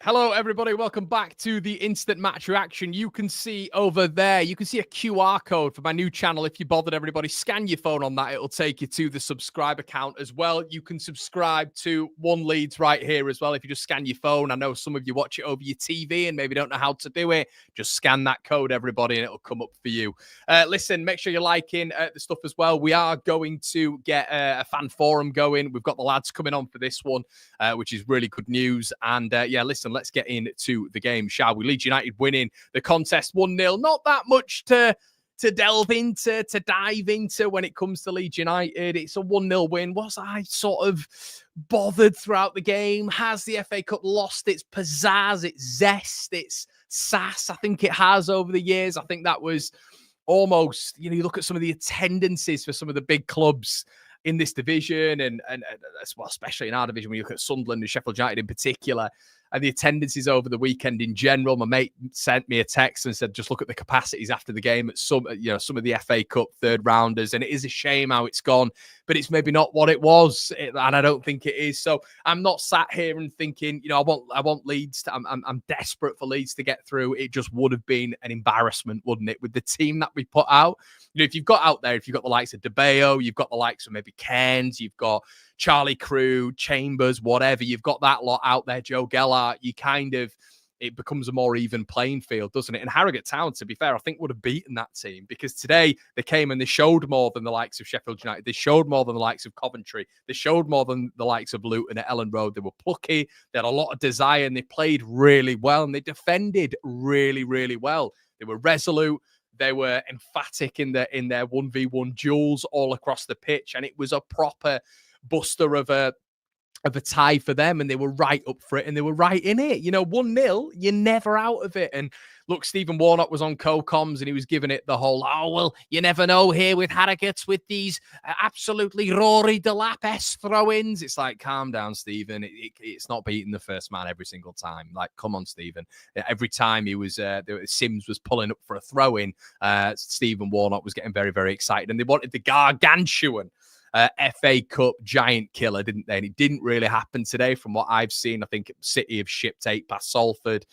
Hello, everybody. Welcome back to the Instant Match Reaction. You can see over there, you can see a QR code for my new channel. If you bothered, everybody, scan your phone on that. It'll take you to the subscribe account as well. You can subscribe to One Leeds right here as well if you just scan your phone. I know some of you watch it over your TV and maybe don't know how to do it. Just scan that code, everybody, and it'll come up for you. Listen, make sure you're liking the stuff as well. We are going to get a fan forum going. We've got the lads coming on for this one, which is really good news. And yeah, listen, let's get into the game, shall we? Leeds United winning the contest 1-0. Not that much to delve into, to dive into when it comes to Leeds United. It's a 1-0 win. Was I sort of bothered throughout the game? Has the FA Cup lost its pizzazz, its zest, its sass? I think it has over the years. I think that was almost, you look at some of the attendances for some of the big clubs in this division and well, especially in our division, when you look at Sunderland and Sheffield United in particular, and the attendances over the weekend in general. My mate sent me a text and said, just look at the capacities after the game at some of the FA Cup third rounders. And it is a shame how it's gone, but it's maybe not what it was. And I don't think it is. So I'm not sat here and thinking, I want Leeds I'm desperate for Leeds to get through. It just would have been an embarrassment, wouldn't it? With the team that we put out, if you've got out there, if you've got the likes of De Bayo, you've got the likes of maybe Cairns, you've got Charlie Crew, Chambers, whatever, you've got that lot out there, Joe Gellart, it becomes a more even playing field, doesn't it? And Harrogate Town, to be fair, I think would have beaten that team, because today they came and they showed more than the likes of Sheffield United. They showed more than the likes of Coventry. They showed more than the likes of Luton at Ellen Road. They were plucky. They had a lot of desire and they played really well and they defended really, really well. They were resolute. They were emphatic in their 1v1 duels all across the pitch. And it was a proper buster of a tie for them, and they were right up for it and they were right in it. 1-0, you're never out of it. And look, Stephen Warnock was on co-coms and he was giving it the whole, oh, well, you never know here with Harrogate with these absolutely Rory Delap-esque throw-ins. It's like, calm down, Stephen. It's not beating the first man every single time. Like, come on, Stephen. Every time Sims was pulling up for a throw-in, Stephen Warnock was getting very, very excited, and they wanted the gargantuan FA Cup giant killer, didn't they? And it didn't really happen today from what I've seen. I think City have shipped 8 past Salford.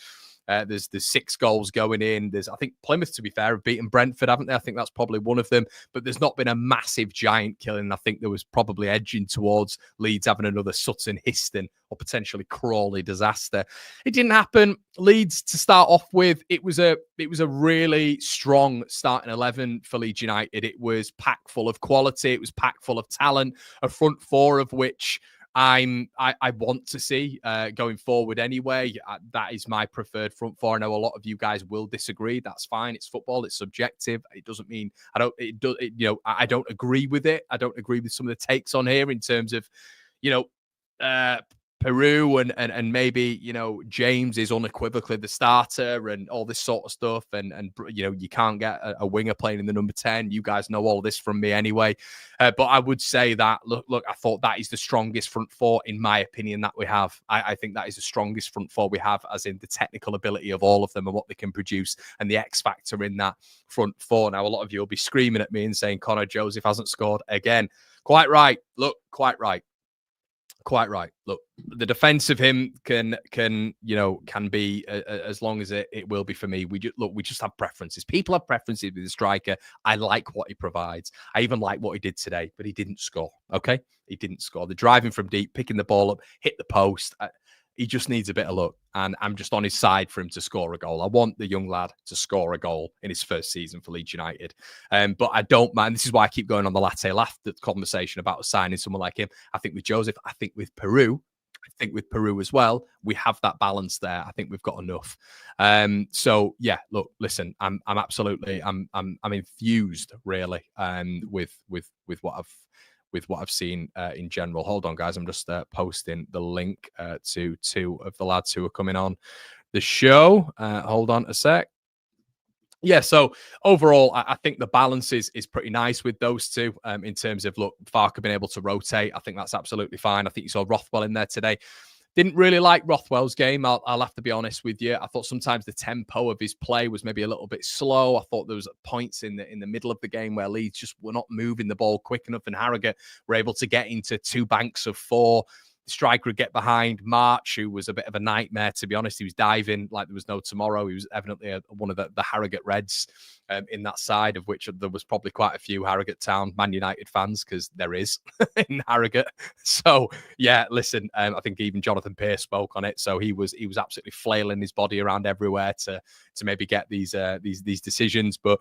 There's 6 goals going in. I think Plymouth, to be fair, have beaten Brentford, haven't they? I think that's probably one of them. But there's not been a massive giant killing. I think there was probably edging towards Leeds having another Sutton, Histon, or potentially Crawley disaster. It didn't happen. Leeds, to start off with, it was a really strong starting 11 for Leeds United. It was packed full of quality. It was packed full of talent. A front four of which I want to see going forward anyway. That is my preferred front four. I know a lot of you guys will disagree. That's fine. It's football. It's subjective. It doesn't mean I don't agree with it. I don't agree with some of the takes on here in terms of, Peru and maybe, James is unequivocally the starter and all this sort of stuff. And you can't get a winger playing in the number 10. You guys know all this from me anyway. But I would say that, look, I thought that is the strongest front four, in my opinion, that we have. I think that is the strongest front four we have, as in the technical ability of all of them and what they can produce and the X factor in that front four. Now, a lot of you will be screaming at me and saying Connor Joseph hasn't scored again. Quite right. Look, quite right. Quite right. Look, the defense of him can be as long as it will be for me. We just have preferences. People have preferences with the striker. I like what he provides. I even like what he did today, but he didn't score. Okay, he didn't score. The driving from deep, picking the ball up, hit the post. He just needs a bit of luck, and I'm just on his side for him to score a goal. I want the young lad to score a goal in his first season for Leeds United. But I don't mind. This is why I keep going on the latte laugh conversation about signing someone like him. I think with Joseph, I think with Peru as well, we have that balance there. I think we've got enough. So yeah, look, listen, I'm infused really with what I've seen in general. Hold on, guys. I'm just posting the link to 2 of the lads who are coming on the show. Hold on a sec. Yeah, so overall, I think the balance is pretty nice with those two in terms of, look, Farke being able to rotate. I think that's absolutely fine. I think you saw Rothwell in there today. Didn't really like Rothwell's game. I'll have to be honest with you. I thought sometimes the tempo of his play was maybe a little bit slow. I thought there was points in the middle of the game where Leeds just were not moving the ball quick enough, and Harrogate were able to get into 2 banks of 4 striker would get behind March, who was a bit of a nightmare, to be honest. He was diving like there was no tomorrow. He was evidently one of the Harrogate Reds in that side, of which there was probably quite a few Harrogate Town Man United fans, because there is in Harrogate. So yeah, listen, I think even Jonathan Pearce spoke on it. So he was absolutely flailing his body around everywhere to maybe get these decisions. But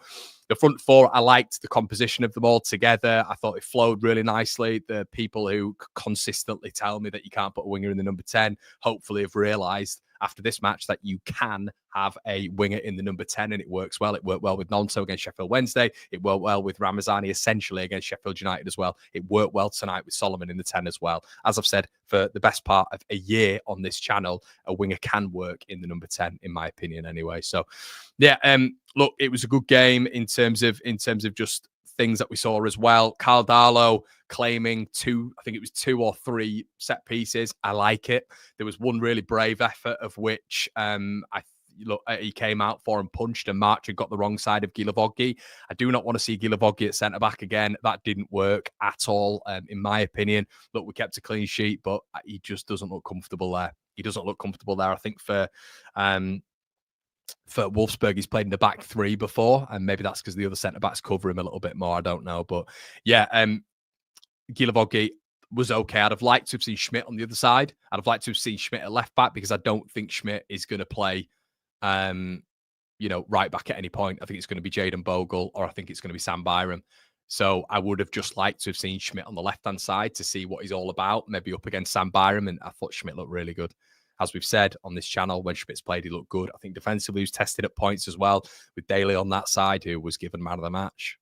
the front four, I liked the composition of them all together. I thought it flowed really nicely. The people who consistently tell me that you can't put a winger in the number 10, hopefully have realised after this match that you can have a winger in the number 10, and it works well. It worked well with Nonto against Sheffield Wednesday. It worked well with Ramazani essentially against Sheffield United as well. It worked well tonight with Solomon in the 10 as well. As I've said for the best part of a year on this channel, a winger can work in the number 10, in my opinion anyway. So yeah, look, it was a good game in terms of just things that we saw as well. Carl Darlow claiming two or three set pieces. I like it. There was one really brave effort, of which he came out for and punched, and March had got the wrong side of Gilavoggi. I do not want to see Gilavoggi at centre back again. That didn't work at all, in my opinion. Look, we kept a clean sheet, but he just doesn't look comfortable there. He doesn't look comfortable there. I think for Wolfsburg, he's played in the back three before, and maybe that's because the other centre backs cover him a little bit more. I don't know, but yeah, Gilavoggi was okay. I'd have liked to have seen Schmidt on the other side. I'd have liked to have seen Schmidt at left back, because I don't think Schmidt is going to play, right back at any point. I think it's going to be Jayden Bogle, or I think it's going to be Sam Byram. So I would have just liked to have seen Schmidt on the left-hand side to see what he's all about, maybe up against Sam Byram, and I thought Schmidt looked really good. As we've said on this channel, when Schmidt's played, he looked good. I think defensively he was tested at points as well, with Daly on that side, who was given man of the match.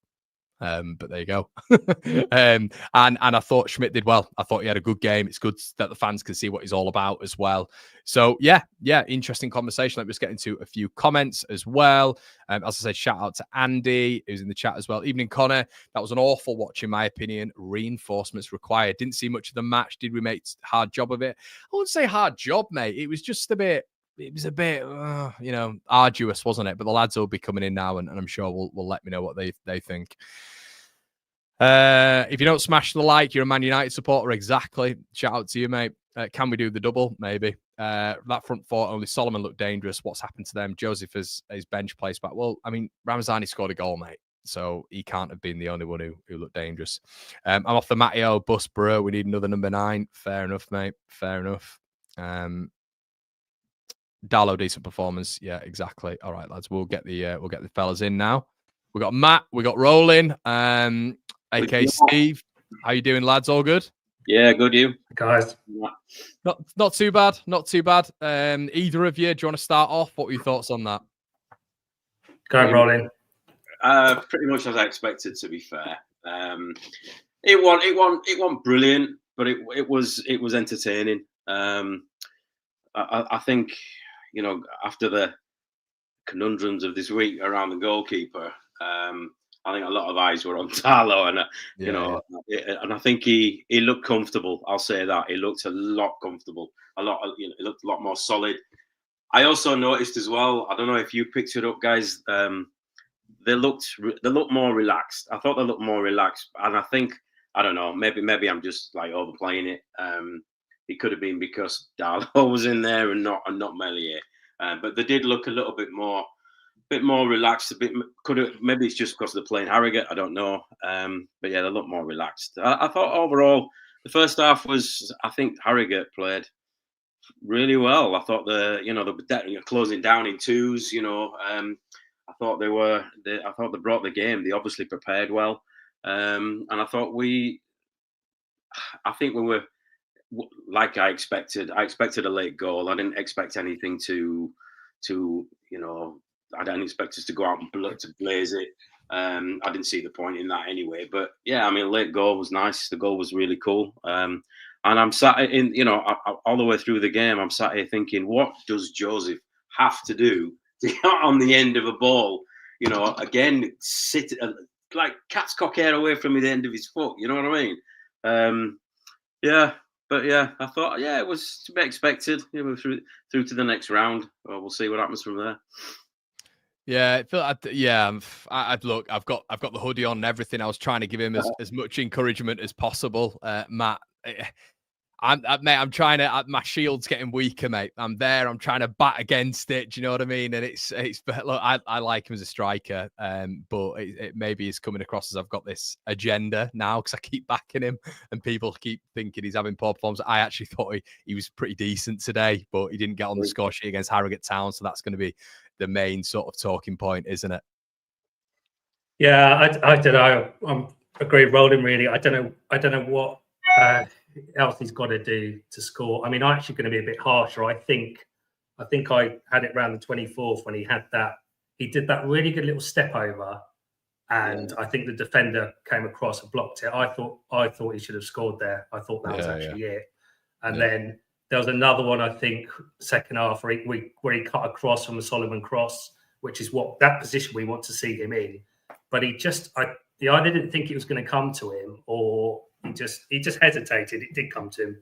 But there you go. And I thought Schmidt did well. I thought he had a good game. It's good that the fans can see what he's all about as well. So yeah, interesting conversation. Let's get into a few comments as well. As I said, shout out to Andy, who's in the chat as well. Evening, Connor. That was an awful watch, in my opinion. Reinforcements required. Didn't see much of the match. Did we make hard job of it? I wouldn't say hard job, mate. It was just a bit. It was a bit, arduous, wasn't it? But the lads will be coming in now, and I'm sure will let me know what they think. If you don't smash the like, you're a Man United supporter. Exactly. Shout out to you, mate. Can we do the double? Maybe. That front four, only Solomon looked dangerous. What's happened to them? Joseph is bench placed back. Well, I mean, Ramazani scored a goal, mate. So he can't have been the only one who looked dangerous. I'm off the Matteo bus, bro. We need another number 9. Fair enough, mate. Fair enough. Darlow, decent performance. Yeah, exactly. All right, lads. We'll get the fellas in now. We got Matt. We got Roland. AK Steve. How you doing, lads? All good? Yeah, good. You guys? Not too bad. Not too bad. Either of you, do you want to start off? What were your thoughts on that? Go ahead, Roland. Pretty much as I expected. To be fair, it wasn't brilliant, but it was entertaining. I think, after the conundrums of this week around the goalkeeper, I think a lot of eyes were on Darlow, and and I think he looked comfortable. I'll say that he looked a lot comfortable, he looked a lot more solid. I also noticed as well. I don't know if you picked it up, guys. They looked more relaxed. I thought they looked more relaxed, and I think, I don't know. Maybe I'm just like overplaying it. It could have been because Darlow was in there and not Meslier, but they did look a little bit more relaxed. Maybe it's just because they're playing Harrogate. I don't know, but yeah, they look more relaxed. I thought overall the first half I think Harrogate played really well. I thought they were closing down in twos. I thought I thought they brought the game. They obviously prepared well, and I thought we were. Like I expected a late goal. I didn't expect anything to I didn't expect us to go out and blaze it. I didn't see the point in that anyway. But yeah, I mean, late goal was nice. The goal was really cool. And I'm sat in, all the way through the game, I'm sat here thinking, what does Joseph have to do to get on the end of a ball? Again, sit like cat's cock hair away from the end of his foot. You know what I mean? Yeah. But yeah, I thought, it was to be expected. We're through to the next round. We'll see what happens from there. Yeah, look, I've got the hoodie on and everything. I was trying to give him as much encouragement as possible, Matt. Mate, I'm trying to. My shield's getting weaker, mate. I'm there. I'm trying to bat against it. Do you know what I mean? And it's. But look, I like him as a striker, but it maybe is coming across as I've got this agenda now because I keep backing him, and people keep thinking he's having poor performance. I actually thought he was pretty decent today, but he didn't get on the score sheet against Harrogate Town, so that's going to be the main sort of talking point, isn't it? Yeah, I don't know. I'm agreed, Rolling. Really, I don't know what else he's got to do to score. I mean, I'm actually going to be a bit harsher. I think I had it around the 24th when he had that. He did that really good little step over, and I think the defender came across and blocked it. I thought he should have scored there. I thought that was actually it. And then there was another one, I think, second half where he cut across from a Solomon cross, which is what that position we want to see him in. But he either didn't think it was going to come to him, or he just hesitated. It did come to him,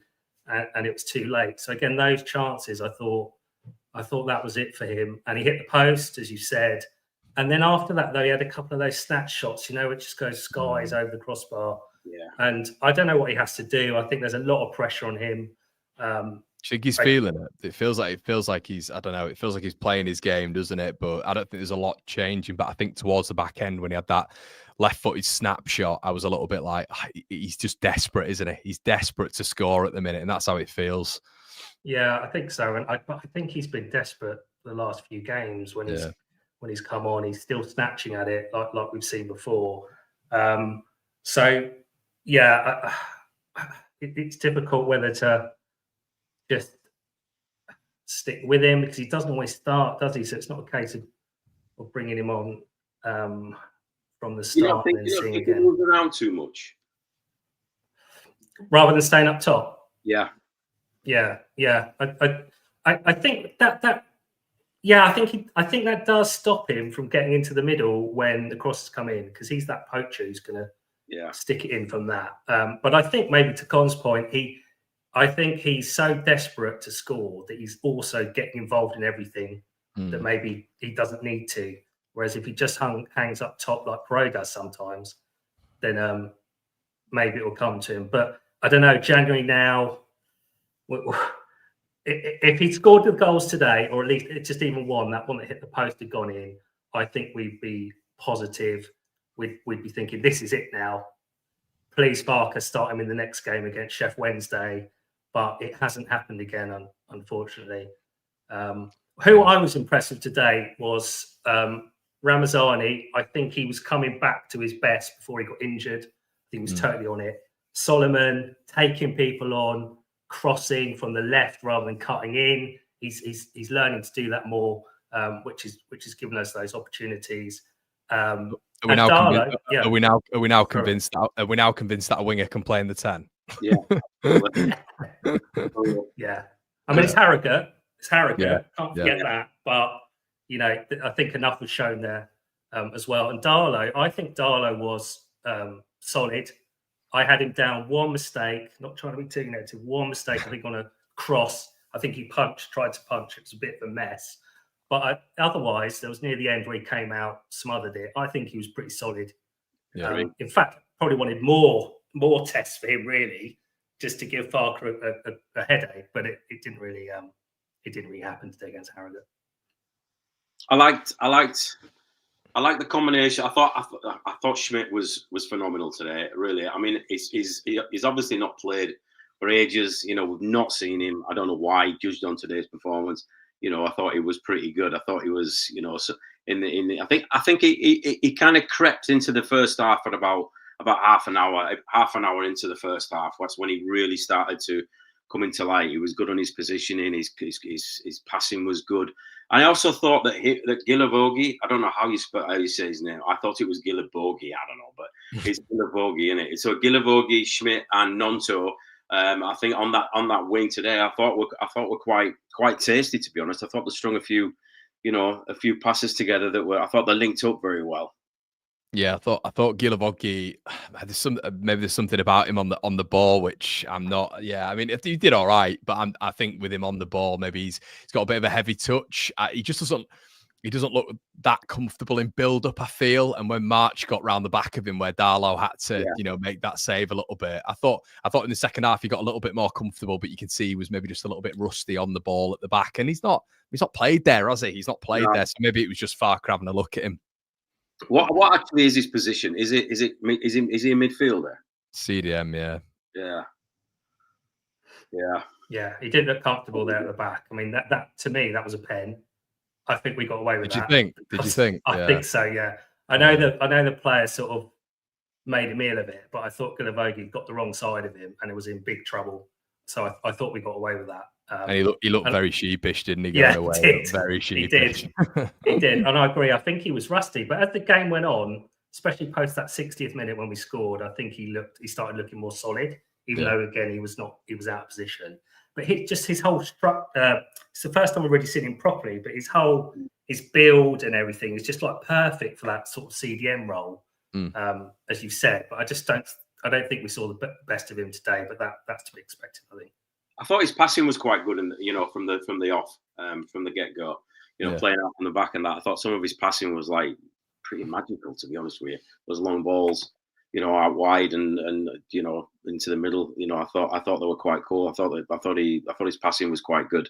and it was too late. So again, those chances, I thought that was it for him, and he hit the post, as you said. And then after that, though, he had a couple of those snatch shots, it just goes skies over the crossbar. Yeah. And I don't know what he has to do. I think there's a lot of pressure on him. I think he's feeling it. It feels like he's, I don't know, it feels like he's playing his game, doesn't it? But I don't think there's a lot changing. But I think towards the back end, when he had that left-footed snapshot, I was a little bit like, he's just desperate, isn't he? He's desperate to score at the minute, and that's how it feels. Yeah, I think so. And I think he's been desperate the last few games when he's come on. He's still snatching at it like we've seen before. So, yeah, it's difficult whether to just stick with him because he doesn't always start, does he? So it's not a case of bringing him on from the start and then seeing again. He moves around too much rather than staying up top. Yeah. I think that. Yeah, I think that does stop him from getting into the middle when the crosses come in because he's that poacher who's going to stick it in from that. But I think maybe to Con's point, I think he's so desperate to score that he's also getting involved in everything that maybe he doesn't need to. Whereas if he just hangs up top like Pro does sometimes, then maybe it will come to him. But I don't know, January now, if he scored the goals today, or at least just even one, that one that hit the post had gone in, I think we'd be positive. We'd be thinking, this is it now. Please, Barker, start him in the next game against Sheff Wednesday. But it hasn't happened again, unfortunately. Who I was impressed with today was Ramazani. I think he was coming back to his best before he got injured. I think he was totally on it. Solomon taking people on, crossing from the left rather than cutting in. He's learning to do that more, which is giving us those opportunities. Are we now convinced that a winger can play in the 10? Yeah. Yeah. I mean, it's Harrogate. Can't forget that. But, I think enough was shown there as well. And Darlow, I think Darlow was solid. I had him down one mistake, not trying to be too negative, one mistake, I think, on a cross. I think he tried to punch. It was a bit of a mess. But otherwise, there was near the end where he came out, smothered it. I think he was pretty solid. Yeah. In fact, probably wanted more tests for him, really, just to give Farker a headache. But it didn't really happen today against Harrogate. I liked the combination. I thought Schmidt was phenomenal today. Really, I mean, he's obviously not played for ages. We've not seen him. I don't know why he judged on today's performance. I thought he was pretty good. I thought he was, so I think he kind of crept into the first half at about half an hour into the first half. That's when he really started to come into light. He was good on his positioning. His passing was good. And I also thought that Gilavogi, I don't know how you say his name. I thought it was Gilavogi. I don't know, but it's Gilavogi, isn't it? So Gilavogi, Schmidt, and Nonto. I think on that wing today, I thought were quite tasty, to be honest. I thought they strung a few passes together I thought they linked up very well. Yeah, I thought Gilavogi, maybe there's something about him on the ball which I'm not. Yeah, I mean, he did all right, but I think with him on the ball, maybe he's got a bit of a heavy touch. He just doesn't. he doesn't look that comfortable in build-up, I feel. And when March got round the back of him, where Darlow had to, make that save a little bit, I thought in the second half he got a little bit more comfortable, but you can see he was maybe just a little bit rusty on the ball at the back. And he's not played there, has he? He's not played there, so maybe it was just Farke having a look at him. What actually is his position? Is he a midfielder? CDM, yeah. Yeah, he didn't look comfortable there at the back. I mean, that to me, that was a pen. I think we got away with that. Did you think? I think so, yeah. I know the player sort of made a meal of it, but I thought Gulavogi got the wrong side of him and it was in big trouble. So I thought we got away with that. And he looked very sheepish, didn't he? Yeah, away. He did. Very sheepish. He did. And I agree. I think he was rusty. But as the game went on, especially post that 60th minute when we scored, I think he started looking more solid, even though, again, he was out of position. But his whole structure, it's the first time we've really seen him properly, but his build and everything is just like perfect for that sort of CDM role, as you said. But I don't think we saw the best of him today, but that's to be expected, I think. I thought his passing was quite good, and from the off, from the get go, playing out on the back and that. I thought some of his passing was like pretty magical, to be honest with you. Those long balls, out wide and into the middle. I thought they were quite cool. I thought his passing was quite good.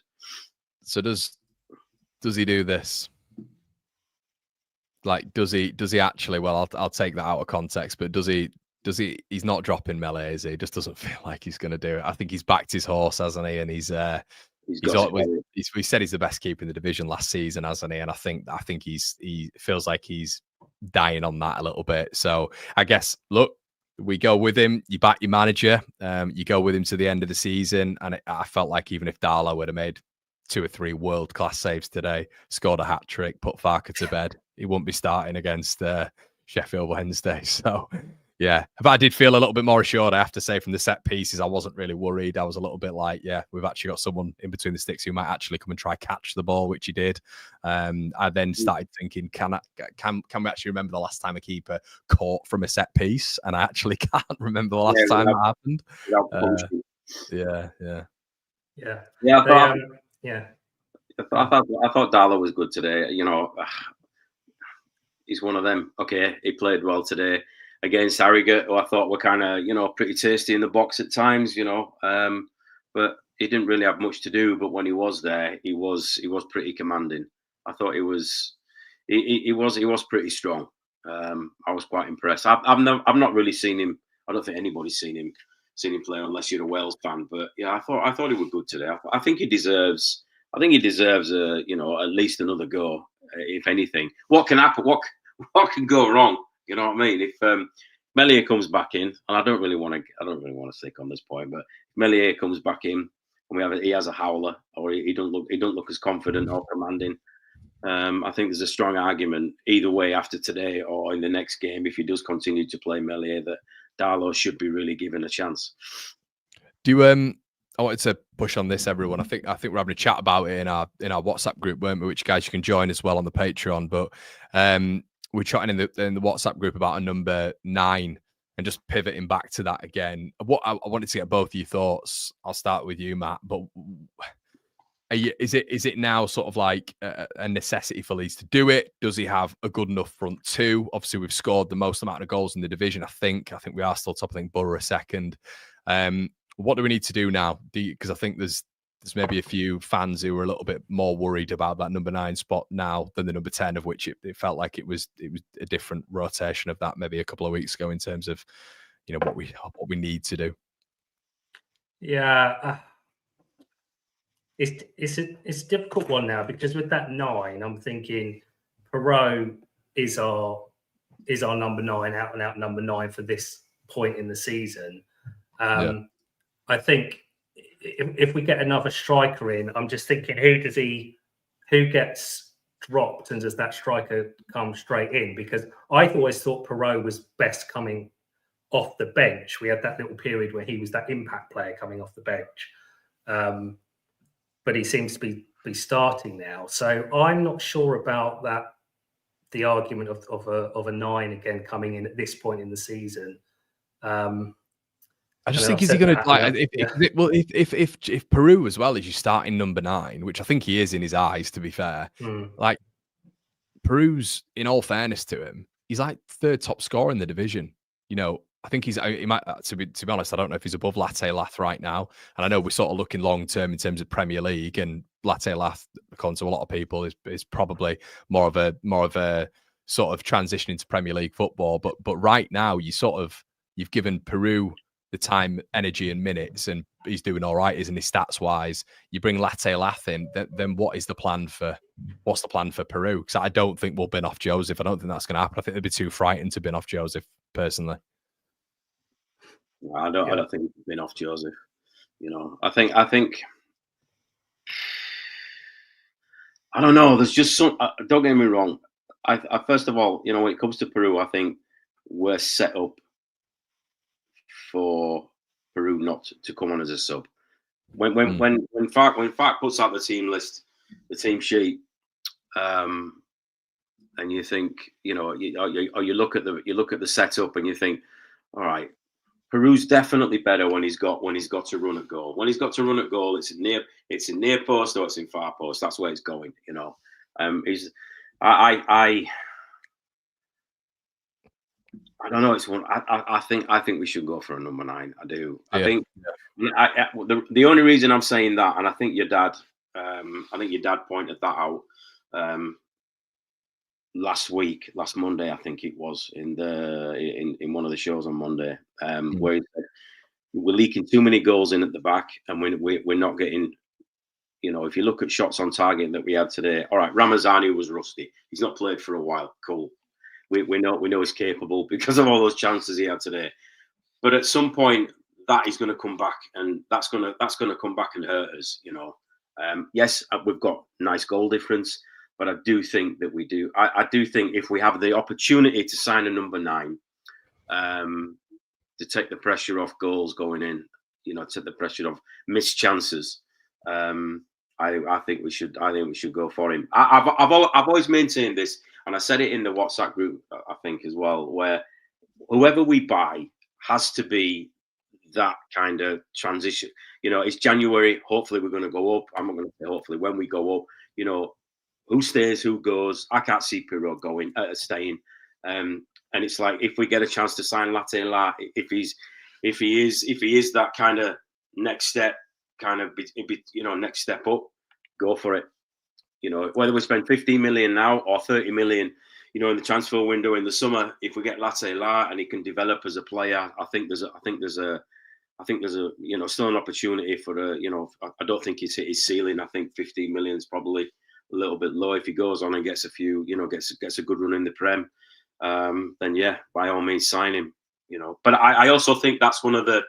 So does he do this? Like, does he actually? Well, I'll take that out of context, but does he? He's not dropping Melee, is he? He just doesn't feel like he's going to do it. I think he's backed his horse, hasn't he? And he said he's the best keeper in the division last season, hasn't he? And I think he feels like he's dying on that a little bit. So I guess, look, we go with him. You back your manager. You go with him to the end of the season. And I felt like even if Darlow would have made 2 or 3 world-class saves today, scored a hat-trick, put Farke to bed, he wouldn't be starting against Sheffield Wednesday. So, yeah. But I did feel a little bit more assured, I have to say, from the set pieces. I wasn't really worried. I was a little bit like, yeah, we've actually got someone in between the sticks who might actually come and try catch the ball, which he did. I then started thinking, can we actually remember the last time a keeper caught from a set piece? And I actually can't remember the last time that happened. I thought Darlow was good today. He's one of them. Okay, he played well today against Harrogate, who I thought were kind of, pretty tasty in the box at times, but he didn't really have much to do. But when he was there, he was pretty commanding. I thought he was pretty strong. I was quite impressed. I've not really seen him. I don't think anybody's seen him play unless you're a Wales fan. But yeah, I thought he was good today. I think he deserves at least another go, if anything. What can happen? What can go wrong? You know what I mean? If Meslier comes back in, and I don't really want to stick on this point, but if Meslier comes back in and he has a howler, or he don't look as confident or commanding, I think there's a strong argument either way after today or in the next game, if he does continue to play Meslier, that Darlow should be really given a chance. I wanted to push on this, everyone. I think we're having a chat about it in our WhatsApp group, weren't we? Which guys you can join as well on the Patreon. But we're chatting in the WhatsApp group about a number 9 and just pivoting back to that again. What I wanted to get both of your thoughts. I'll start with you, Matt. But is it now sort of like a necessity for Leeds to do it? Does he have a good enough front two? Obviously, we've scored the most amount of goals in the division. I think we are still top. I think Borough second. What do we need to do now? Because I think there's maybe a few fans who are a little bit more worried about that number 9 spot now than the number 10, of which it felt like it was a different rotation of that maybe a couple of weeks ago in terms of what we need to do. Yeah, it's a difficult one now, because with that 9, I'm thinking Perot is our number 9, out and out number 9 for this point in the season. I think if we get another striker in, I'm just thinking, who gets dropped and does that striker come straight in? Because I've always thought Perot was best coming off the bench. We had that little period where he was that impact player coming off the bench, but he seems to be starting now. So I'm not sure about that. The argument of a 9 again coming in at this point in the season. I just think, is he going to like if Peru as well is you starting number 9, which I think he is in his eyes, to be fair. Like, Peru's, in all fairness to him, he's like third top scorer in the division. You know, I think he might, to be honest, I don't know if he's above Latte Lath right now. And I know we're sort of looking long term in terms of Premier League, and Latte Lath, according to a lot of people, is probably more of a sort of transition into Premier League football. But right now, you've given Peru the time, energy, and minutes, and he's doing all right, isn't he, stats wise? You bring Latte Lath in, then what's the plan for Peru? Because I don't think we'll bin off Joseph. I don't think that's going to happen. I think they'd be too frightened to bin off Joseph, personally. No, I don't think we've been off Joseph. You know, I think I don't know. There's just some. Don't get me wrong. I first of all, you know, when it comes to Peru, I think we're set up for Peru not to come on as a sub. When Fark puts out the team list, the team sheet, and you think, you know, you look at the setup and you think, all right, Peru's definitely better when he's got to run at goal. When he's got to run at goal, it's in near post or it's in far post. That's where it's going. You know, I don't know. It's one. I think we should go for a number 9. I do. Yeah. I think the only reason I'm saying that, and I think your dad pointed that out last Monday. I think it was in one of the shows on Monday, where he said we're leaking too many goals in at the back, and we're not getting. You know, if you look at shots on target that we had today, all right, Ramazani was rusty. He's not played for a while. Cool. We know he's capable because of all those chances he had today. But at some point, that is going to come back, and that's going to come back and hurt us. You know, yes, we've got nice goal difference, but I do think that we do. I do think if we have the opportunity to sign a number 9, to take the pressure off goals going in, you know, take the pressure off missed chances. I think we should go for him. I've always maintained this, and I said it in the WhatsApp group, I think, as well, where whoever we buy has to be that kind of transition. You know, it's January. Hopefully, we're going to go up. I'm not going to say hopefully. When we go up, you know, who stays, who goes. I can't see Pirro staying. And it's like if we get a chance to sign Latte La, if he is that kind of next step, next step up, go for it. You know, whether we spend 15 million now or 30 million, you know, in the transfer window in the summer, if we get Latte La and he can develop as a player, I think there's a you know, still an opportunity for you know, I don't think he's hit his ceiling. I think 15 million is probably a little bit low. If he goes on and gets a few, you know, gets a good run in the Prem, then yeah, by all means sign him. You know, but I also think that's one of the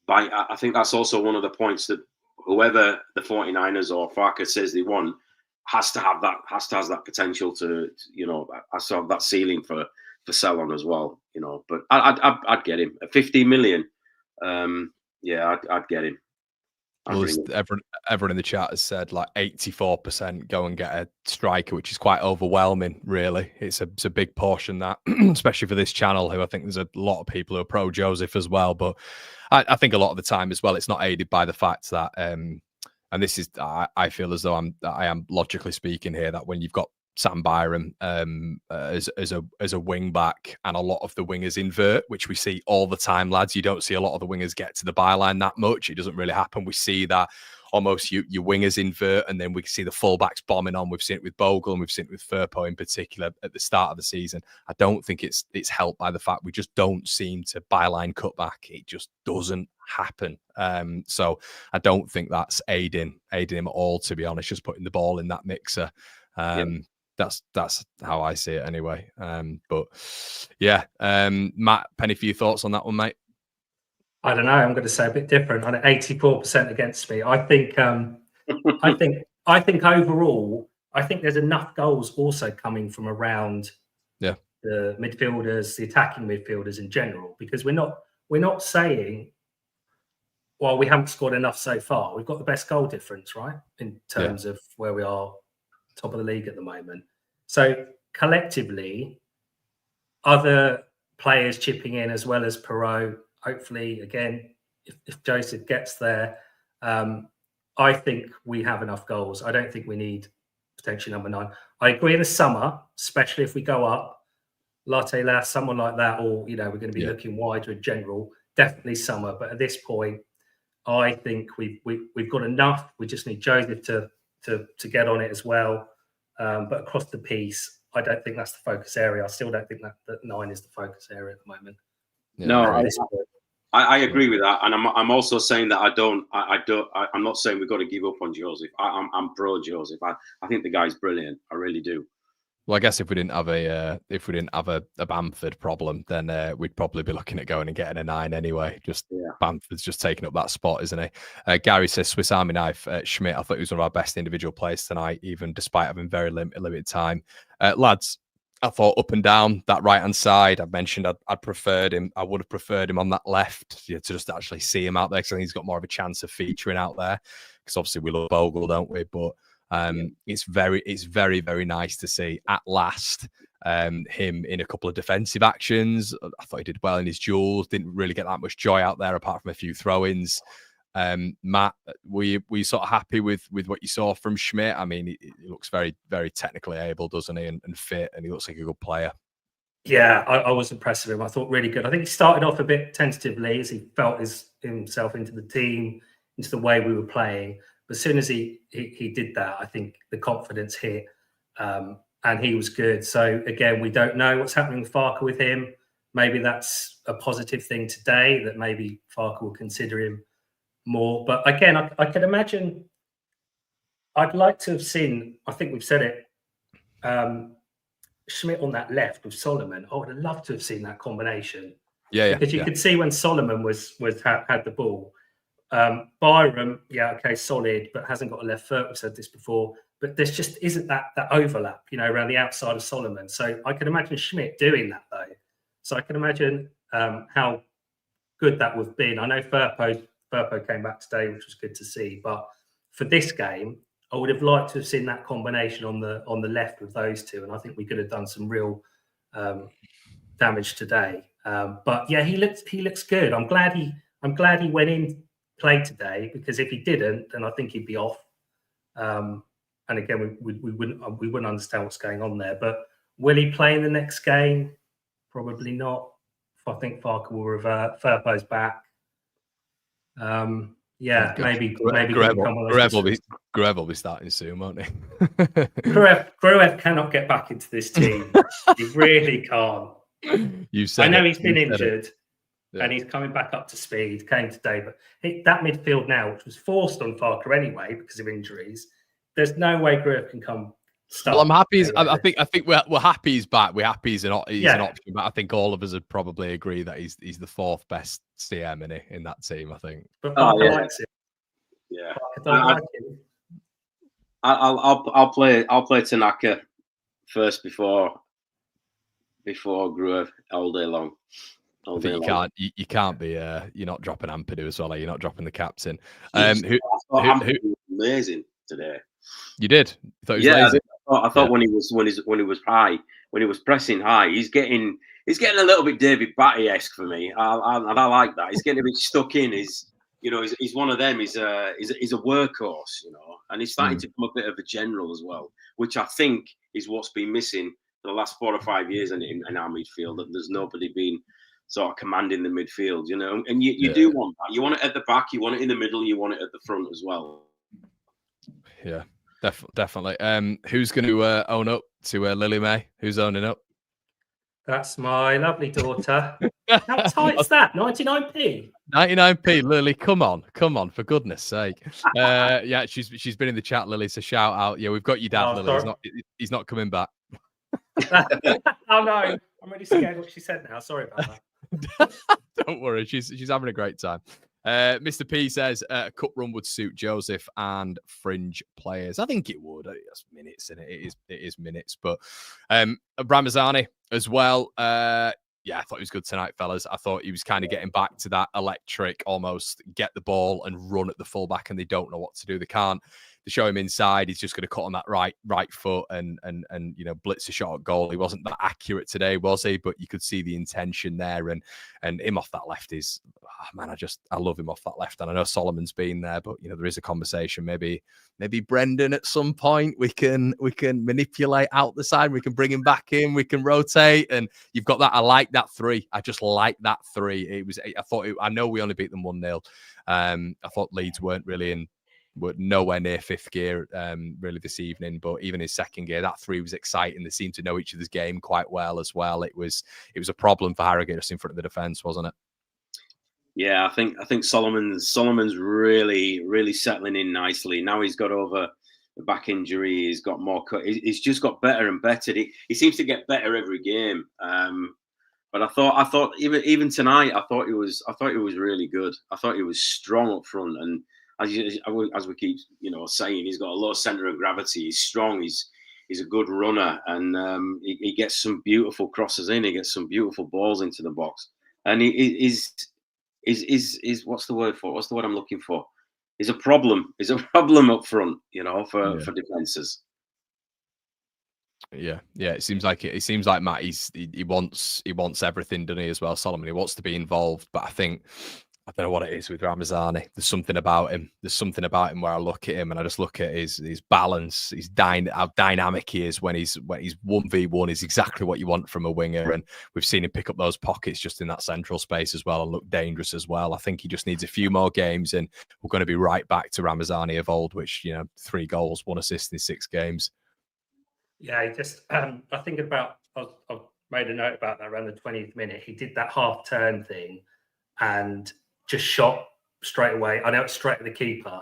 I think that's also one of the points that whoever the 49ers or Farker says they want has to have that potential to, you know, has to have that ceiling for sell on as well, you know. But I'd get him at 15 million. Yeah, I'd get him. Well, everyone in the chat has said like 84% go and get a striker, which is quite overwhelming, really. It's a big portion, that, especially for this channel, who I think there's a lot of people who are pro Joseph as well. But I think a lot of the time as well, it's not aided by the fact that, and this is, I feel as though I am logically speaking here, that when you've got Sam Byram as a wing back, and a lot of the wingers invert, which we see all the time, lads. You don't see a lot of the wingers get to the byline that much. It doesn't really happen. We see that almost your wingers invert, and then we see the fullbacks bombing on. We've seen it with Bogle, and we've seen it with Firpo in particular at the start of the season. I don't think it's helped by the fact we just don't seem to byline cut back. It just doesn't happen. So I don't think that's aiding him at all, to be honest. Just putting the ball in that mixer. That's how I see it anyway. But yeah, Matt, Penny, for your thoughts on that one, mate? I don't know. I'm going to say a bit different. I'm at 84% against me. I think overall, I think there's enough goals also coming from around the midfielders, the attacking midfielders in general, because we're not saying, well, we haven't scored enough so far. We've got the best goal difference, right, in terms of where we are top of the league at the moment. So collectively, other players chipping in as well as Perot, hopefully, again, if Joseph gets there, I think we have enough goals. I don't think we need potentially number 9. I agree in the summer, especially if we go up, Latte Lass, someone like that, or, you know, we're going to be looking wider in general, definitely summer. But at this point, I think we've got enough. We just need Joseph to get on it as well. But across the piece, I don't think that's the focus area. I still don't think that 9 is the focus area at the moment. Yeah, no, I agree with that, and I'm also saying that I'm not saying we've got to give up on Joseph. I'm pro Joseph. I think the guy's brilliant. I really do. Well, I guess if we didn't have a Bamford problem, then we'd probably be looking at going and getting a 9 anyway. Bamford's just taking up that spot, isn't he? Gary says Swiss Army knife. Schmidt, I thought he was one of our best individual players tonight, even despite having very limited time. Lads, I thought up and down that right-hand side. I mentioned I'd preferred him. I would have preferred him on that left to just actually see him out there, because I think he's got more of a chance of featuring out there. Because obviously we love Bogle, don't we? But it's very nice to see at last him in a couple of defensive actions. I thought he did well in his duels. Didn't really get that much joy out there apart from a few throw-ins. Matt, were you sort of happy with what you saw from Schmidt? I mean, he looks very technically able, doesn't he, and fit, and he looks like a good player. Yeah, I was impressed with him. I thought really good. I think he started off a bit tentatively as he felt himself into the team, into the way we were playing. But as soon as he did that, I think the confidence hit, and he was good. So again, we don't know what's happening with Farke with him. Maybe that's a positive thing today, that maybe Farke will consider him more. But again, I can imagine, I'd like to have seen, I think we've said it, Schmidt on that left with Solomon. I would have loved to have seen that combination. Because you could see when Solomon had the ball. Byram, solid, but hasn't got a left foot. We've said this before, but there's just isn't that overlap, you know, around the outside of Solomon. So I can imagine Schmidt doing that though. So I can imagine how good that would have been. I know Firpo came back today, which was good to see. But for this game, I would have liked to have seen that combination on the left with those two, and I think we could have done some real damage today. But yeah, he looks good. I'm glad he went in, played today, because if he didn't, then I think he'd be off. And again, we wouldn't understand what's going on there. But will he play in the next game? Probably not. I think Farke will revert. Firpo's back. Maybe Gruev will be starting soon, won't he? Gruev cannot get back into this team. He really can't. I know he's been injured, and he's coming back up to speed. Came today, but that midfield now, which was forced on Farke anyway because of injuries, there's no way Gruev can come. Well, I'm happy. I think we're happy he's back. We're happy he's an option. But I think all of us would probably agree that he's the 4th best CM in that team. I think. But Farke likes it. Yeah, like him. I'll play Tanaka first before Gruev all day long. You can't be. You're not dropping Ampadu as well. You're not dropping the captain. Ampadu was amazing today. You did? You thought he was lazy? I thought when he was high, when he was pressing high, he's getting a little bit David Batty-esque for me. I like that. He's getting a bit stuck in. He's one of them. He's a workhorse, you know, and he's starting to become a bit of a general as well, which I think is what's been missing for the last 4 or 5 years in our midfield. That there's nobody been sort of commanding the midfield, you know, and you do want that. You want it at the back, you want it in the middle, you want it at the front as well. Yeah. Definitely. Who's going to own up to Lily May? Who's owning up? That's my lovely daughter. How tight's that? 99p. 99p, Lily. Come on, for goodness sake. She's been in the chat, Lily. So shout out. Yeah, we've got your dad, Lily. He's not coming back. Oh no, I'm really scared what she said now. Sorry about that. Don't worry, she's having a great time. Mr. P says a cup run would suit Joseph and fringe players. I think it would. It's minutes in it. It is minutes. But Ramazani as well. I thought he was good tonight, fellas. I thought he was kind of getting back to that electric, almost get the ball and run at the fullback, and they don't know what to do. They show him inside, he's just going to cut on that right foot and you know, blitz a shot at goal. He wasn't that accurate today, was he? But you could see the intention there, and him off that left is, oh man, I love him off that left. And I know Solomon's been there, but you know, there is a conversation. Maybe Brendan at some point we can manipulate out the side. We can bring him back in. We can rotate, and you've got that. I like that 3. I just like that 3. I know we only beat them 1-0. I thought Leeds were nowhere near 5th gear really this evening, but even in 2nd gear, that 3 was exciting. They seemed to know each other's game quite well as well. It was a problem for Harrogate just in front of the defence, wasn't it? Yeah, I think Solomon's really settling in nicely. Now he's got over the back injury. He's got more. He's just got better and better. He seems to get better every game. But I thought even tonight, I thought he was really good. I thought he was strong up front, and as we keep saying, he's got a low centre of gravity. He's strong. He's a good runner, and he gets some beautiful crosses in. He gets some beautiful balls into the box, and he's what's the word I'm looking for? He's a problem. He's a problem up front, for defences. Yeah. It seems like Matt. He wants everything, doesn't he? As well, Solomon. He wants to be involved, but I don't know what it is with Ramazani. There's something about him. Where I look at him and I just look at his balance. How dynamic he is when he's 1v1 is exactly what you want from a winger. And we've seen him pick up those pockets just in that central space as well and look dangerous as well. I think he just needs a few more games, and we're going to be right back to Ramazani of old, which 3 goals, 1 assist in 6 games. Yeah, he just. I think about. I've made a note about that around the 20th minute. He did that half turn thing, and just shot straight away. I know it's straight at the keeper,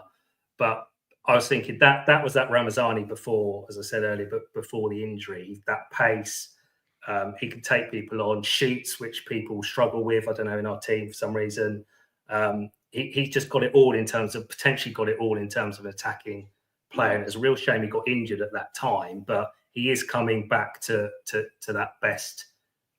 but I was thinking that was that Ramazani before, as I said earlier, but before the injury. That pace, he could take people on, shoots, which people struggle with. I don't know, in our team for some reason. He's just got it all in terms of an attacking player. And it's a real shame he got injured at that time, but he is coming back to that best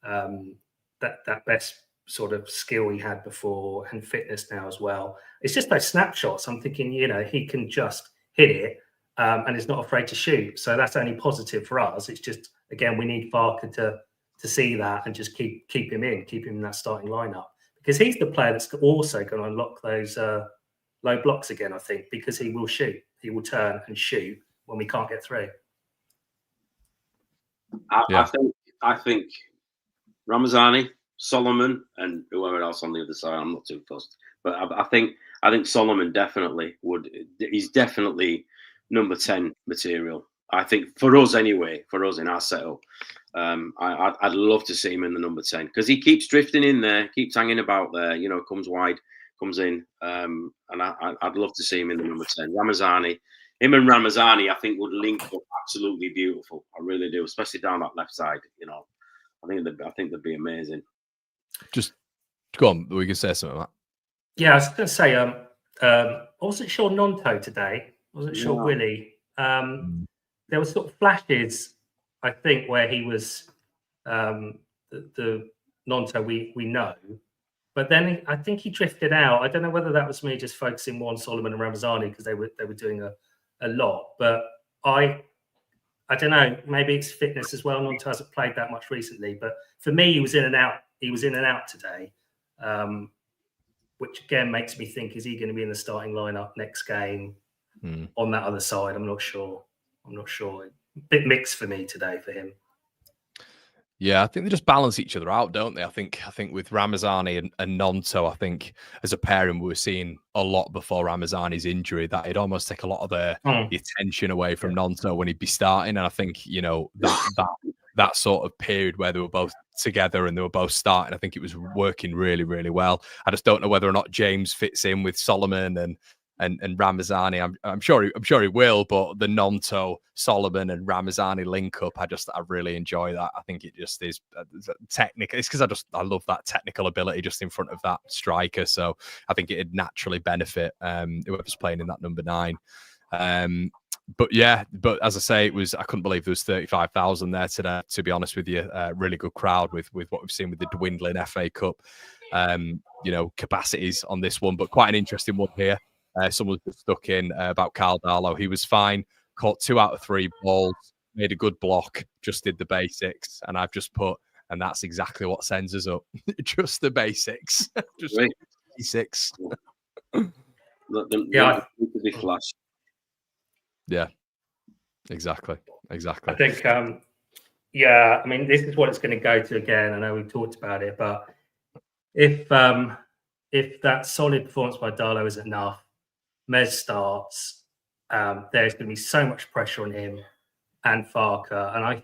that best sort of skill he had before, and fitness now as well. It's just those snapshots. I'm thinking, he can just hit it, and is not afraid to shoot. So that's only positive for us. It's just, again, we need Farker to see that and just keep him in that starting lineup, because he's the player that's also going to unlock those low blocks again, I think, because he will shoot. He will turn and shoot when we can't get through. I think Ramazani, Solomon, and whoever else on the other side, I'm not too fussed. But I think Solomon definitely would. He's definitely number 10 material. I think for us anyway, for us in our setup, I'd love to see him in the number 10, because he keeps drifting in there, keeps hanging about there. Comes wide, comes in, and I'd love to see him in the number 10. Ramazani. Him and Ramazani, I think, would link up absolutely beautiful. I really do, especially down that left side. I think they'd be amazing. Just go on. We can say something like that. Yeah, I was going to say, I wasn't sure Nonto today. I wasn't sure Willie. There were sort of flashes, I think, where he was the Nonto we know. But then I think he drifted out. I don't know whether that was me just focusing more on Solomon and Ramazani because they were doing a lot. But I don't know. Maybe it's fitness as well. Nonto hasn't played that much recently. But for me, he was in and out. He was in and out today, which again makes me think: is he going to be in the starting lineup next game on that other side? I'm not sure. A bit mixed for me today for him. Yeah, I think they just balance each other out, don't they? I think with Ramazani and Nonto, I think as a pairing we were seeing a lot before Ramazani's injury that it'd almost take a lot of the attention away from Nonto when he'd be starting. And I think that sort of period where they were both together and they were both starting, I think it was working really, really well. I just don't know whether or not James fits in with Solomon and Ramazani. I'm sure he will, but the Nonto, Solomon and Ramazani link up, I really enjoy that. I think it just is technical. It's because I love that technical ability just in front of that striker. So I think it'd naturally benefit whoever's playing in that number 9. But as I say, I couldn't believe there was 35,000 there today, to be honest with you. Really good crowd with what we've seen with the dwindling FA Cup capacities on this one, but quite an interesting one here. Someone just stuck in about Carl Darlow. He was fine, caught 2 out of 3 balls, made a good block, just did the basics. And I've just put, and that's exactly what sends us up. Just the basics. Just basics. Yeah. Flash. Yeah, exactly. I think, yeah, I mean, this is what it's going to go to again. I know we talked about it, but if that solid performance by Darlow isn't enough, Mez starts, there's going to be so much pressure on him and Farker. And I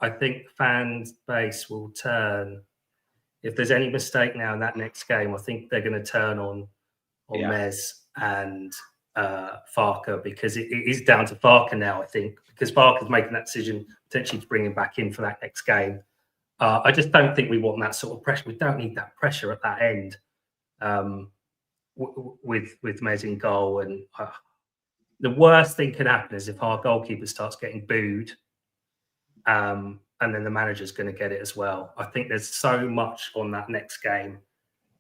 think fans base will turn. If there's any mistake now in that next game, I think they're going to turn on Mez and Farker, because it is down to Farker now, I think, because Farker's making that decision potentially to bring him back in for that next game. I just don't think we want that sort of pressure. We don't need that pressure at that end with Mez in goal. And the worst thing can happen is if our goalkeeper starts getting booed, and then the manager's going to get it as well. I think there's so much on that next game.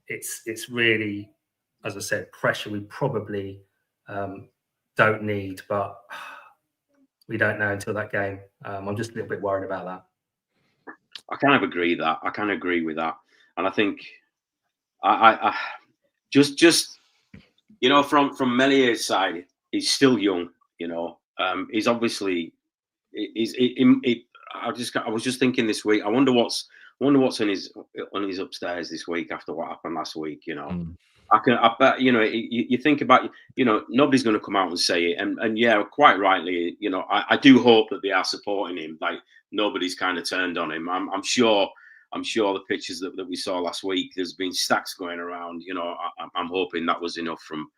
It's really, as I said, pressure we probably don't need, but we don't know until that game. I'm just a little bit worried about that. I kind of agree with that, and I think I just you know, from Mellier's side, he's still young. You know, he's obviously I was just thinking this week. I wonder what's on his upstairs this week after what happened last week. You know, I bet, you know, you think about, you know, nobody's going to come out and say it, and yeah, quite rightly, you know, I do hope that they are supporting him. Like, nobody's kind of turned on him. I'm sure the pictures that we saw last week, there's been stacks going around. You know, I'm hoping that was enough from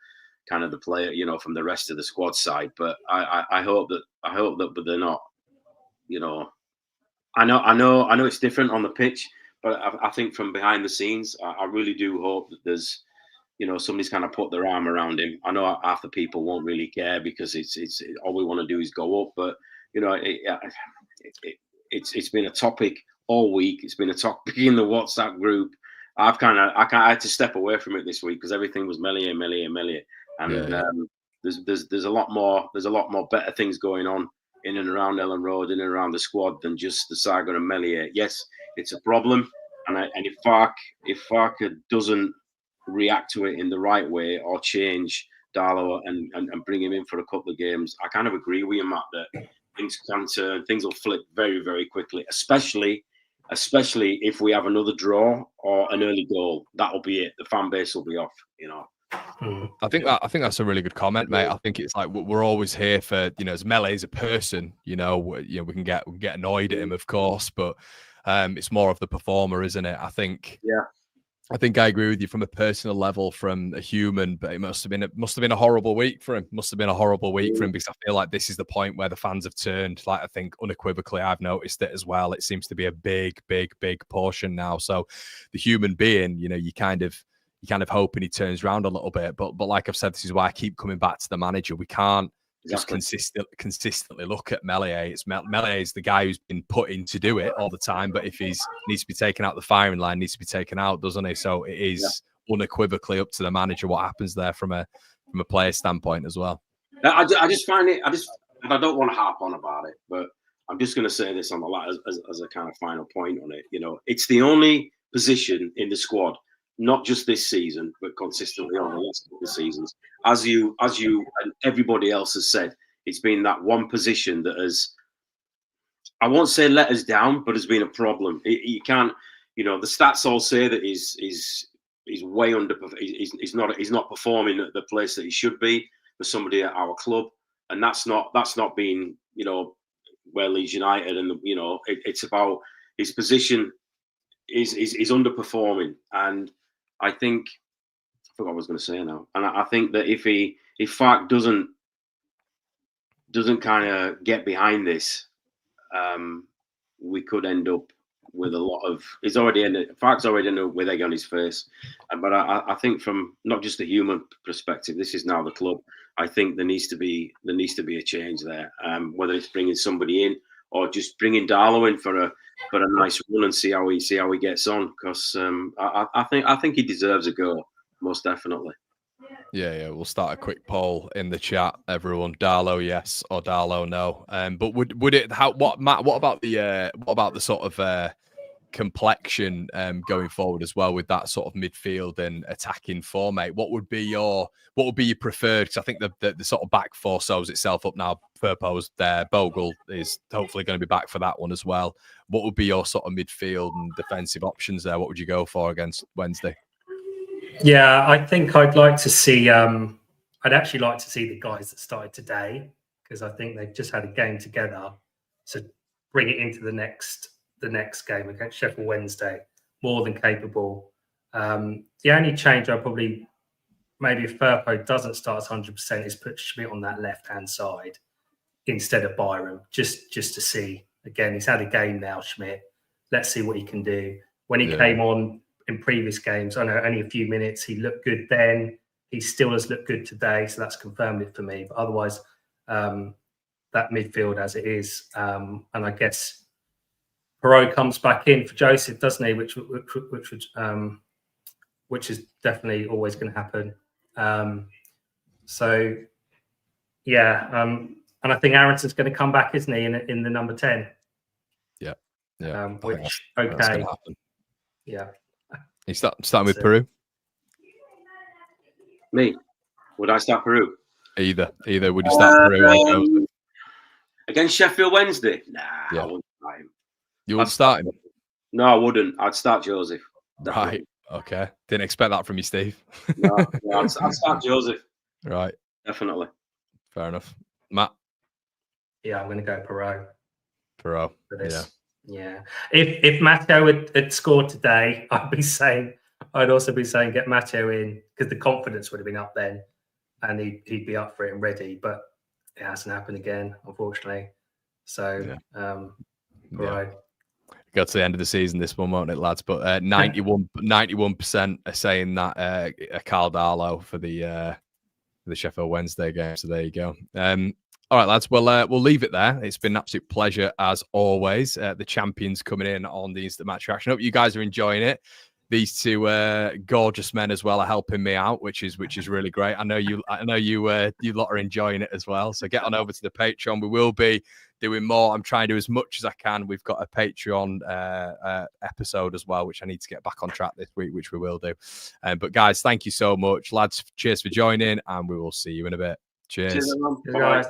kind of the player, you know, from the rest of the squad side. But I hope that they're not, you know. I know it's different on the pitch, but I think from behind the scenes, I really do hope that there's, you know, somebody's kind of put their arm around him. I know half the people won't really care because it's all we want to do is go up, but you know, it's been a topic all week. It's been a topic in the WhatsApp group. I had to step away from it this week because everything was Meslier, and there's a lot more better things going on in and around Ellen Road, in and around the squad than just the saga and Meslier. Yes, it's a problem, and if Farker doesn't react to it in the right way or change Darlow and bring him in for a couple of games, I kind of agree with you, Matt, that things can turn, things will flip very, very quickly, especially if we have another draw or an early goal. That'll be it. The fan base will be off, you know. I think that's a really good comment, mate. I think it's like we're always here for, you know, as Melee as a person, you know, we can get annoyed at him, of course, but it's more of the performer, isn't it? I think I agree with you from a personal level, from a human, but it must have been a horrible week for him. Must have been a horrible week for him, because I feel like this is the point where the fans have turned. Like, I think unequivocally, I've noticed it as well. It seems to be a big portion now. So the human being, you know, you kind of hoping he turns around a little bit. But like I've said, this is why I keep coming back to the manager. We can't just consistently look at Meslier. Meslier is the guy who's been put in to do it all the time. But if he needs to be taken out the firing line, needs to be taken out, doesn't he? So it is unequivocally up to the manager what happens there from a player standpoint as well. I just find it. I don't want to harp on about it, but I'm just going to say this on the line as a kind of final point on it. You know, it's the only position in the squad, not just this season, but consistently over the last couple of seasons. As you and everybody else has said, it's been that one position that has, I won't say let us down, but has been a problem. You can't, you know, the stats all say that he's way under. He's not performing at the place that he should be for somebody at our club, and that's not being, you know, where Leeds United, and you know, it's about his position is underperforming. And I think I forgot what I was going to say now. And I think that if Fark doesn't kind of get behind this, we could end up with a lot of. Fark's already ended up with egg on his face. But I think from not just the human perspective, this is now the club. I think there needs to be a change there. Whether it's bringing somebody in or just bringing Darlow in for a nice run and see how he gets on, because I think he deserves a go, most definitely. Yeah. We'll start a quick poll in the chat. Everyone, Darlow yes or Darlow no. But would it? Matt? What about the sort of complexion going forward as well with that sort of midfield and attacking format? What would be your preferred? Because I think the sort of back four sews itself up now. Purpose there. Bogle is hopefully going to be back for that one as well. What would be your sort of midfield and defensive options there? What would you go for against Wednesday? Yeah, I think I'd like to see. I'd actually like to see the guys that started today, because I think they've just had a game together, so bring it into the next game against Sheffield Wednesday. More than capable. The only change I probably, maybe if Firpo doesn't start 100%, is put Schmidt on that left hand side instead of Byram, just to see. Again, he's had a game now, Schmidt. Let's see what he can do. When he came on in previous games, I know only a few minutes, he looked good then. He still has looked good today, so that's confirmed it for me. But otherwise, that midfield as it is, and I guess Perot comes back in for Joseph, doesn't he? Which is definitely always going to happen. So yeah, and I think Aronson's going to come back, isn't he, in the number 10? Yeah. Which that's okay, yeah. You starting with Peru? Me? Would I start Peru? Either. Would you start Peru or Joseph? Against Sheffield Wednesday? Nah, yeah. I wouldn't start him. You would start him? No, I wouldn't. I'd start Joseph. Definitely. Right. Okay. Didn't expect that from you, Steve. no, I'd start Joseph. Right. Definitely. Fair enough. Matt? Yeah, I'm going to go Perot. For this. Yeah. If Matteo had scored today, I'd also be saying get Matteo in, because the confidence would have been up then, and he'd be up for it and ready. But it hasn't happened again, unfortunately. So, Perot. Got to the end of the season this one, won't it, lads? But 91% are saying that Carl Darlow for the Sheffield Wednesday game. So there you go. All right, lads. Well, we'll leave it there. It's been an absolute pleasure as always. The champions coming in on the instant match reaction. Hope you guys are enjoying it. These two gorgeous men as well are helping me out, which is really great. I know you lot are enjoying it as well. So get on over to the Patreon. We will be doing more. I'm trying to do as much as I can. We've got a Patreon episode as well, which I need to get back on track this week, which we will do. But guys, thank you so much, lads. Cheers for joining, and we will see you in a bit. Cheers. Cheers, guys.